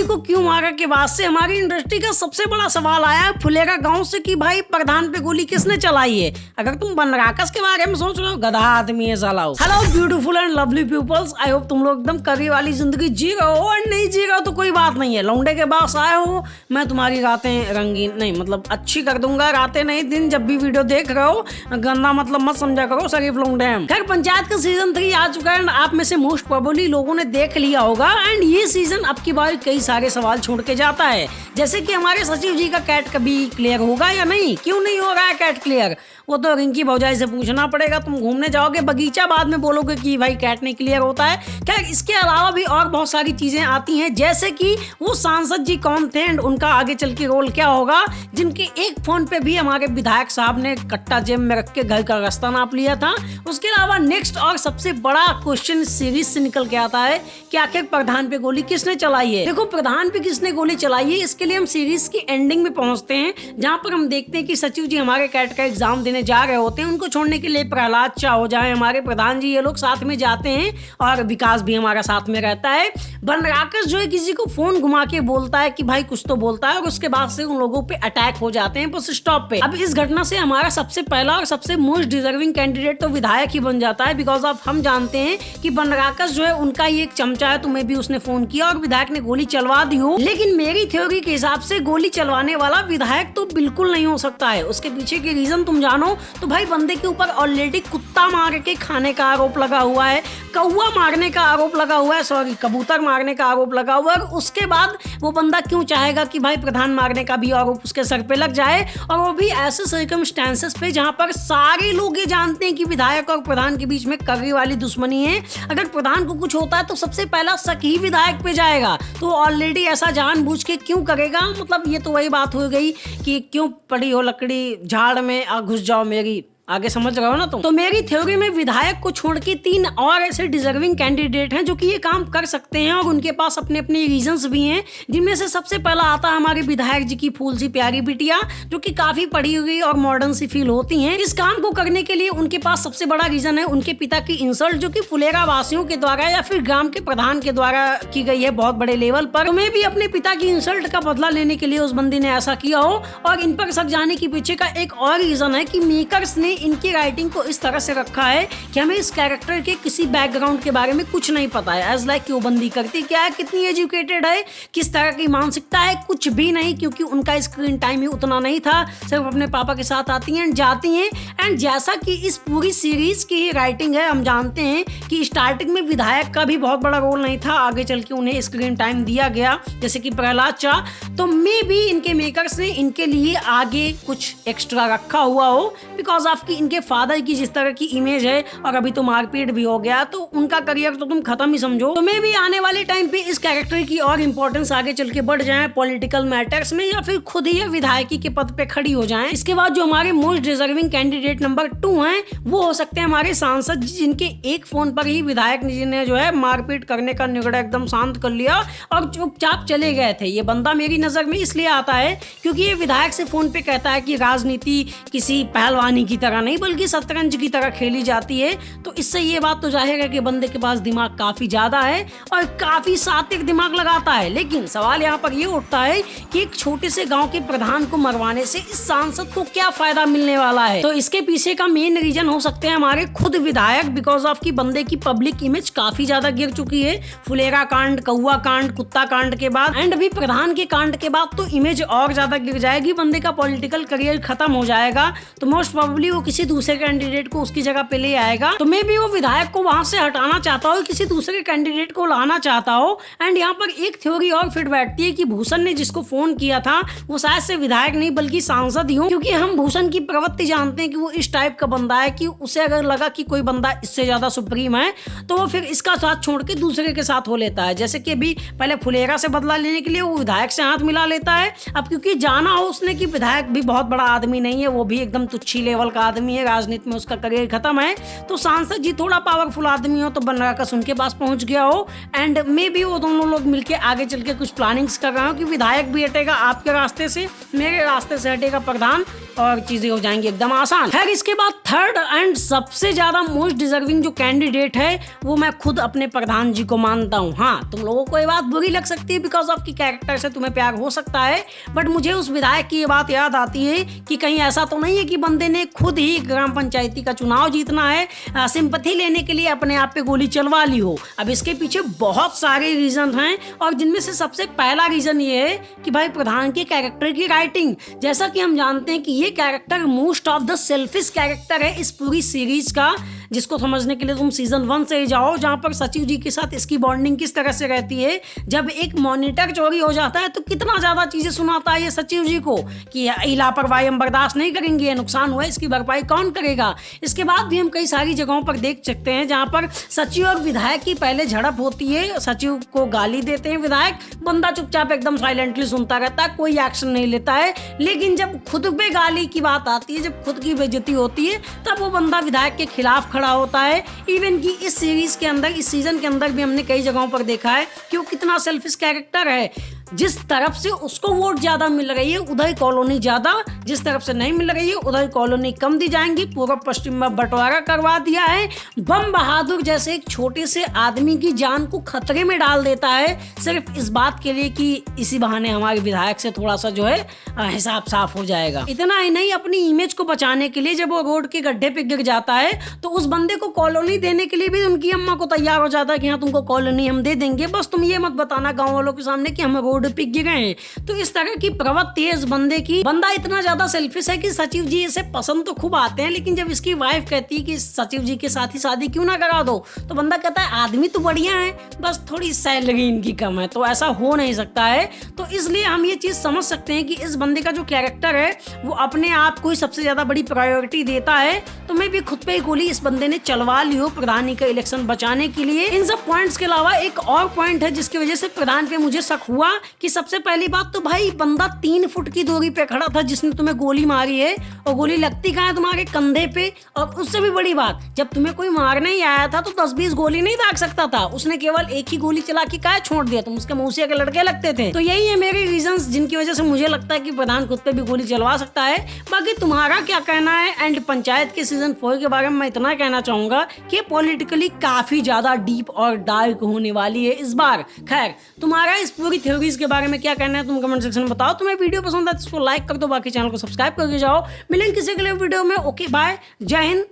गोली को क्यों मारा के बाद से हमारी इंडस्ट्री का सबसे बड़ा सवाल आया है फुलेरा गांव से कि भाई प्रधान पे गोली किसने चलाई है। अगर तुम बनराकस के बारे में सोच रहे हो, गधा आदमी है साला। Hello beautiful and lovely peoples, I hope तुम लोग एकदम करी वाली जिंदगी जी रहे हो, और नहीं जी रहे हो तो कोई बात नहीं है। लौंडे के पास आए हो, मैं तुम्हारी रातें रंगीन नहीं मतलब अच्छी कर दूंगा, रातें नहीं दिन। जब भी वीडियो देख रहे हो गंदा मतलब मत समझा करो, शरीफ लौंडे हैं। खैर पंचायत का सीजन 3 आ चुका है, आप में से मोस्ट प्रोबेबली लोगों ने देख लिया होगा। एंड ये सीजन अब की बार कई सारे सवाल छोड़ के जाता है, जैसे कि हमारे सचिव जी का कैट कभी क्लियर होगा या नहीं। क्यों नहीं हो रहा है कैट क्लियर, वो तो रिंकी भौजाई से पूछना पड़ेगा। तुम घूमने जाओगे बगीचा, बाद में बोलोगे कि भाई कैट नहीं क्लियर होता है। खैर इसके अलावा भी और बहुत सारी चीजें आती हैं, जैसे कि वो सांसद जी कौन थे एंड उनका आगे चल के रोल क्या होगा, जिनके एक फोन पे भी हमारे विधायक साहब ने कट्टा जेब में रख के घर का रास्ता नाप लिया था। उसके अलावा नेक्स्ट और सबसे बड़ा क्वेश्चन सीरीज से निकल के आता है कि आखिर प्रधान पे गोली किसने चलाई है। देखो प्रधान पे किसने गोली चलाई है, इसके लिए हम सीरीज की एंडिंग में पहुंचते हैं, जहां पर हम देखते हैं कि सचिव जी हमारे कैट का एग्जाम देने जा रहे होते हैं। उनको छोड़ने के लिए प्रहलाद चा हो जाए, हमारे प्रधान जी, ये लोग साथ में जाते हैं और विकास भी हमारा साथ में रहता है। बनराकस जो है किसी को फोन घुमा के बोलता है कि भाई कुछ तो बोलता है, और उसके बाद से उन लोगों पे अटैक हो जाते हैं बस स्टॉप पे। अब इस घटना से हमारा सबसे पहला और सबसे मोस्ट डिजर्विंग कैंडिडेट तो विधायक ही बन जाता है, बिकॉज ऑफ हम जानते हैं कि बनराकस जो है उनका ही एक चमचा है, तुम्हें भी उसने फोन किया और विधायक ने गोली चलवा दी हो। लेकिन मेरी थ्योरी के हिसाब से गोली चलवाने वाला विधायक तो बिल्कुल नहीं हो सकता है। उसके पीछे के रीजन तुम जानो तो भाई बंदे के ऊपर ऑलरेडी कुत्ता मार के खाने का आरोप लगा हुआ है, कौवा मारने का आरोप लगा हुआ है, सॉरी कबूतर मारने का आरोप लगा हुआ है। और उसके बाद वो बंदा क्यों चाहेगा कि भाई प्रधान मारने का भी आरोप उसके सर पे लग जाए, और वो भी ऐसे सर्कमस्टेंसेस पे जहां पर सारे लोग ये जानते हैं कि विधायक और प्रधान के बीच में करी वाली दुश्मनी है। अगर प्रधान को कुछ होता है तो सबसे पहला शक ही विधायक पे जाएगा, तो ऑलरेडी ऐसा जानबूझ के क्यों करेगा। मतलब ये तो वही बात हो गई कि क्यों पड़ी हो लकड़ी झाड़ में आ घुस जाओ मेरी, आगे समझ रहे हो ना तुम। तो मेरी थ्योरी में विधायक को छोड़ के 3 और ऐसे डिजर्विंग कैंडिडेट हैं जो कि ये काम कर सकते हैं, और उनके पास अपने अपने रीजंस भी हैं, जिनमें से सबसे पहला आता है हमारे विधायक जी की फूल सी प्यारी बिटिया, जो कि काफी पढ़ी हुई और मॉडर्न सी फील होती हैं। इस काम को करने के लिए उनके पास सबसे बड़ा रीजन है उनके पिता की इंसल्ट, जो कि फुलेरा वासियों के द्वारा या फिर ग्राम के प्रधान के द्वारा की गई है बहुत बड़े लेवल पर। तो मैं भी अपने पिता की इंसल्ट का बदला लेने के लिए उस बंदी ने ऐसा किया हो। और इन पर शक जाने के पीछे का एक और रीजन है कि मेकर्स ने इनकी राइटिंग को इस तरह से रखा है कि हमें इस कैरेक्टर के किसी बैकग्राउंड के बारे में कुछ नहीं पता है। एज लाइक कि वो बंदी करती क्या है, कितनी एजुकेटेड है, किस तरह की मानसिकता है, कुछ भी नहीं, क्योंकि उनका स्क्रीन टाइम ही उतना नहीं था। सिर्फ अपने पापा के साथ आती हैं जाती हैं। एंड जैसा कि इस पूरी सीरीज की ही राइटिंग है, हम जानते हैं कि स्टार्टिंग में विधायक का भी बहुत बड़ा रोल नहीं था, आगे चल के उन्हें स्क्रीन टाइम दिया गया जैसे कि प्रहलाद चा। तो मे भी इनके मेकर्स ने इनके लिए आगे कुछ एक्स्ट्रा रखा हुआ हो, बिकॉज ऑफ कि इनके फादर की जिस तरह की इमेज है, और अभी तो मारपीट भी हो गया, तो उनका करियर तो तुम खत्म ही समझो। तो मे भी आने वाले टाइम पे इस कैरेक्टर की और इंपॉर्टेंस आगे चल के बढ़ जाए पॉलिटिकल मैटर्स में, या फिर खुद ही विधायकी के पद पे खड़ी हो जाए। इसके बाद जो हमारे मोस्ट डिजर्विंग कैंडिडेट नंबर 2 हैं, वो हो सकते हैं हमारे सांसद, जिनके एक फोन पर ही विधायक जी ने जो है मारपीट करने का निगड़ा एकदम शांत कर लिया और चुपचाप चले गए थे। ये बंदा मेरी नजर में इसलिए आता है क्योंकि ये विधायक से फोन पे कहता है कि राजनीति किसी पहलवानी की तरह नहीं बल्कि शतरंज की तरह खेली जाती है। तो इससे ये बात तो जाहिर है कि बंदे के पास दिमाग काफी ज्यादा है और काफी सात्विक दिमाग लगाता है। लेकिन सवाल यहाँ पर ये उठता है कि एक छोटे से गांव के प्रधान को मरवाने से इस सांसद को क्या फायदा मिलने वाला है। तो इसके पीछे का मेन रीजन हो सकते हैं हमारे खुद विधायक, बिकॉज ऑफ की बंदे की पब्लिक इमेज काफी ज्यादा गिर चुकी है। फुलेरा कांड, कौवा कांड, कुत्ता कांड के बाद एंड अभी प्रधान के कांड के बाद तो इमेज और ज्यादा गिर जाएगी, बंदे का पॉलिटिकल करियर खत्म हो जाएगा। तो मोस्ट प्रोबेबली वो किसी दूसरे कैंडिडेट को उसकी जगह पे ले आएगा। तो मे भी वो विधायक को वहां से हटाना चाहता हो, किसी दूसरे कैंडिडेट को लाना चाहता हो। एंड यहाँ पर एक थ्योरी और फिट बैठती है कि भूषण ने जिसको फोन किया था वो शायद से विधायक नहीं बल्कि सांसद ही हो, क्योंकि हम भूषण की प्रवृत्ति जानते हैं कि वो इस टाइप का बंदा है कि उसे अगर लगा कि कोई बंदा इससे ज्यादा सुप्रीम है तो वो फिर इसका साथ छोड़ के दूसरे के साथ हो लेता है। जैसे कि अभी पहले फुलेरा से बदला लेने के लिए वो विधायक से हाथ मिला लेता है। अब क्योंकि जाना हो उसने कि विधायक भी बहुत बड़ा आदमी नहीं है, वो भी एकदम तुच्छी लेवल का आदमी है, राजनीति में उसका करियर खत्म है, तो सांसद जी थोड़ा पावरफुल आदमी हो तो बनराकस उनके पास पहुंच गया हो, एंड मे बी वो दोनों लोग मिलके आगे चल के कुछ प्लानिंग्स कर रहे हो कि विधायक भी हटेगा आपके रास्ते से, मेरे रास्ते से हटेगा प्रधान, और चीजें हो जाएंगी एकदम आसान। खैर इसके बाद थर्ड एंड सबसे ज्यादा मोस्ट डिजर्विंग जो कैंडिडेट है वो मैं खुद अपने प्रधान जी को मानता हूँ। हाँ, तुम लोगों को ये बात बुरी लग सकती है बिकॉज ऑफ की कैरेक्टर से तुम्हें प्यार हो सकता है, बट मुझे उस विधायक की ये बात याद आती है कि कहीं ऐसा तो नहीं है कि बंदे ने खुद ही ग्राम पंचायती का चुनाव जीतना है, सिंपैथी लेने के लिए अपने आप पे गोली चलवा ली हो। अब इसके पीछे बहुत सारे रीजन हैं, और जिनमें से सबसे पहला रीजन ये है कि भाई प्रधान के कैरेक्टर की राइटिंग। जैसा कि हम जानते हैं कि ये character most of the selfish character है इस पूरी सीरीज का, जिसको समझने के लिए तुम सीजन 1 से ही जाओ, जहां पर सचिव जी के साथ इसकी बॉन्डिंग किस तरह से रहती है। जब एक मॉनिटर चोरी हो जाता है तो कितना ज्यादा चीजें सुनाता है ये सचिव जी को कि लापरवाही हम बर्दाश्त नहीं करेंगे, ये नुकसान हुआ, इसकी भरपाई कौन करेगा। इसके बाद भी हम कई सारी जगहों पर देख सकते हैं जहां पर सचिव और विधायक की पहले झड़प होती है, सचिव को गाली देते हैं विधायक, बंदा चुपचाप एकदम साइलेंटली सुनता रहता है, कोई एक्शन नहीं लेता है। लेकिन जब खुद पे गाली की बात आती है, जब खुद की बेइज्जती होती है, तब वो बंदा विधायक के खिलाफ खड़ा होता है। इवन कि इस सीरीज के अंदर, इस सीजन के अंदर भी हमने कई जगहों पर देखा है कि वो कितना सेल्फिश कैरेक्टर है। जिस तरफ से उसको वोट ज्यादा मिल रही है उदय कॉलोनी ज्यादा, जिस तरफ से नहीं मिल रही है उदय कॉलोनी कम दी जाएंगी। पूर्व पश्चिम में बंटवारा करवा दिया है। बम बहादुर जैसे एक छोटे से आदमी की जान को खतरे में डाल देता है सिर्फ इस बात के लिए कि इसी बहाने हमारे विधायक से थोड़ा सा जो है हिसाब साफ हो जाएगा। इतना ही नहीं, अपनी इमेज को बचाने के लिए जब वो रोड के गड्ढे पे गिर जाता है तो उस बंदे को कॉलोनी देने के लिए भी उनकी अम्मा को तैयार हो जाता है कि हाँ तुमको कॉलोनी हम दे देंगे, बस तुम ये मत बताना गाँव वालों के सामने कि हम रोड पे गिर गए हैं। तो इस तरह की प्रवृत्ति है इस बंदे की। बंदा इतना ज्यादा सेल्फिश है कि सचिव जी इसे पसंद तो खूब आते हैं, लेकिन जब इसकी वाइफ कहती है कि सचिव जी के साथ ही शादी क्यों ना करा दो, तो बंदा कहता है आदमी तो बढ़िया है, बस थोड़ी सैलरी इनकी कम है, तो ऐसा हो नहीं सकता है। तो इसलिए हम ये चीज समझ सकते हैं कि इस बंदे का जो कैरेक्टर है वो अपने आप को ही सबसे ज्यादा बड़ी प्रायोरिटी देता है। तो मैं भी खुद पे ही गोली इस बंदे ने चलवा ली हो प्रधानी का इलेक्शन बचाने के लिए। इन सब पॉइंट्स के अलावा एक और पॉइंट है जिसकी वजह से प्रधान पे मुझे शक हुआ कि सबसे पहली बात तो भाई बंदा 3 फुट की दूरी पे खड़ा था जिसने तुम्हें गोली मारी है, और गोली लगती कहाँ है तुम्हारे कंधे पे। और उससे भी बड़ी बात, जब तुम्हें कोई मारने ही आया था तो 10-20 गोली नहीं दाग सकता था, उसने केवल एक ही गोली चला के काहे छोड़ दिया, तुम उसके मौसिया के लड़के लगते थे। तो यही है मेरे रीजंस जिनकी वजह से मुझे लगता है कि प्रधान खुद पे भी गोली चलवा सकता है। बाकी तुम्हारा क्या कहना है। एंड पंचायत के सीजन 4 के बारे में मैं इतना कहना चाहूंगा कि पॉलिटिकली काफी ज्यादा डीप और डार्क होने वाली है इस बार। खैर तुम्हारा इस पूरी थ्योरीज के बारे में क्या कहना है तुम कमेंट सेक्शन में बताओ। तुम्हें वीडियो पसंद है तो इसको लाइक कर दो, बाकी चैनल को सब्सक्राइब करके जाओ। मिलेंगे किसी अगले वीडियो में। ओके बाय, जय हिंद,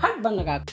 हट बंद लगा।